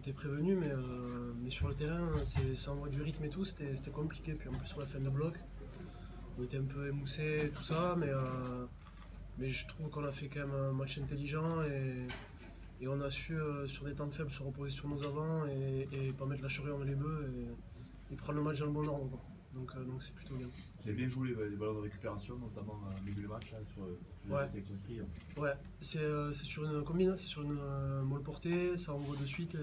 était prévenu, mais sur le terrain, ça envoie du rythme et tout, c'était compliqué. Puis en plus, sur la fin de bloc, on était un peu émoussé, tout ça, mais je trouve qu'on a fait quand même un match intelligent et on a su, sur des temps faibles, se reposer sur nos avants et pas mettre la charrue entre les bœufs et prendre le match dans le bon ordre, quoi. Donc c'est plutôt bien. Vous avez bien joué les ballons de récupération, notamment au début du match, hein, sur Ouais. les sections de tri. Ouais, c'est sur une combine, hein, c'est sur une molle portée, ça envoie de suite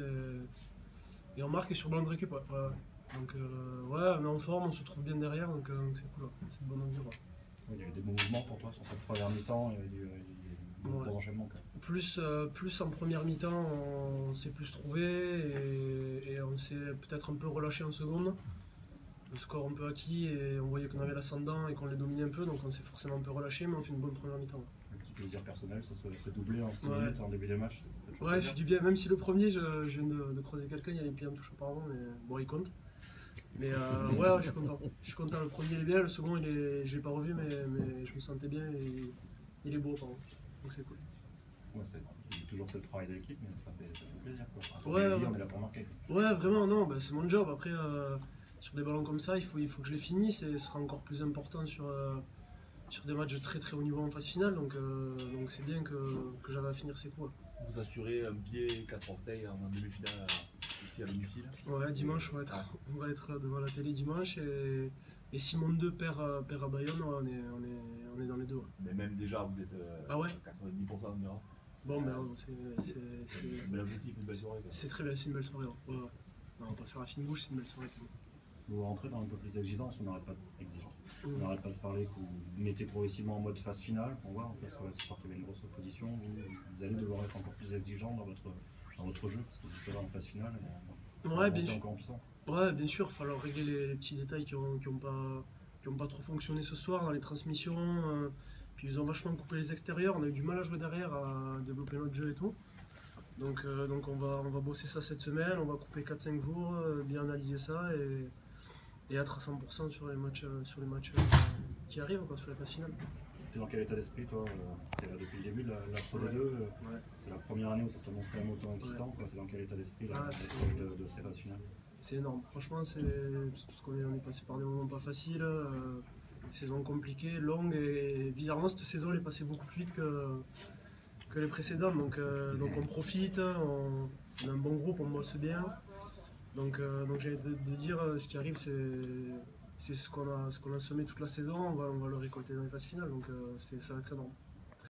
et on marque sur ballon de récup. Ouais, ouais, ouais. Donc ouais, on est en forme, on se trouve bien derrière, donc c'est cool, ouais. C'est une bonne augure. Ouais. Il y a eu des bons mouvements pour toi sur cette première mi-temps, il y a eu des bons enchaînements quand même. Plus en première mi-temps, on s'est plus trouvé et on s'est peut-être un peu relâché en seconde. Le score un peu acquis et on voyait qu'on avait l'ascendant et qu'on les dominait un peu, donc on s'est forcément un peu relâché, mais on fait une bonne première mi-temps. Un petit plaisir personnel, ça se doublé en 6 Ouais. minutes en début de match. Ouais, il fait du bien, même si le premier, je viens de croiser quelqu'un, il y a les pieds en touche auparavant, mais bon, il compte. Mais ouais, je suis content. Je suis content, le premier il est bien, le second, je l'ai pas revu, mais je me sentais bien et il est beau, par contre. Donc c'est cool. Ouais, c'est toujours ce travail d'équipe, mais ça fait plaisir, quoi. Ouais, On est là pour marquer. Ouais, vraiment, non, bah, c'est mon job. Après, sur des ballons comme ça, il faut que je les finisse et ce sera encore plus important sur des matchs de très très haut niveau en phase finale. Donc c'est bien que j'avais à finir ces coups. Vous assurez un pied, 4 orteils en demi-finale ici à domicile. Ouais, dimanche, on va être devant la télé dimanche et si mon 2 perd à Bayonne, ouais, on est dans les deux. Ouais. Mais même déjà, vous êtes Ah ouais. 90% on dira. Bon, mais C'est un bel objectif, une belle soirée. c'est très bien, c'est une belle soirée. Ouais. Ouais. Non, on va pas faire la fine bouche, c'est une belle soirée. Vous rentrez dans un peu plus d'exigence, on n'arrête pas d'exigeant. Mmh. On n'arrête pas de parler que vous mettez progressivement en mode phase finale. On voit en fait sur la support qu'il y avait une grosse opposition. Vous allez devoir être encore plus exigeant dans votre jeu parce que vous serez en phase finale. Ouais, bien sûr. Encore en puissance. Ouais, bien sûr, il va falloir régler les petits détails qui ont pas trop fonctionné ce soir dans les transmissions. Puis ils ont vachement coupé les extérieurs, on a eu du mal à jouer derrière, à développer notre jeu et tout. Donc on va bosser ça cette semaine, on va couper 4-5 jours, bien analyser ça et être à 100% sur les matchs qui arrivent, quoi, sur les phases finales. T'es dans quel état d'esprit toi? T'es là depuis le début de la Pro D2, Ouais. c'est la première année où ça s'annonce quand même autant excitant. T'es dans quel état d'esprit là, de ces phases finales? C'est énorme, franchement, parce qu'on est passé par des moments pas faciles, des saisons compliquées, longues, et bizarrement cette saison elle est passée beaucoup plus vite que les précédentes, donc on profite, on a un bon groupe, on bosse bien, donc j'ai envie de dire, ce qui arrive c'est ce qu'on a semé toute la saison, on va le récolter dans les phases finales, donc ça va être énorme.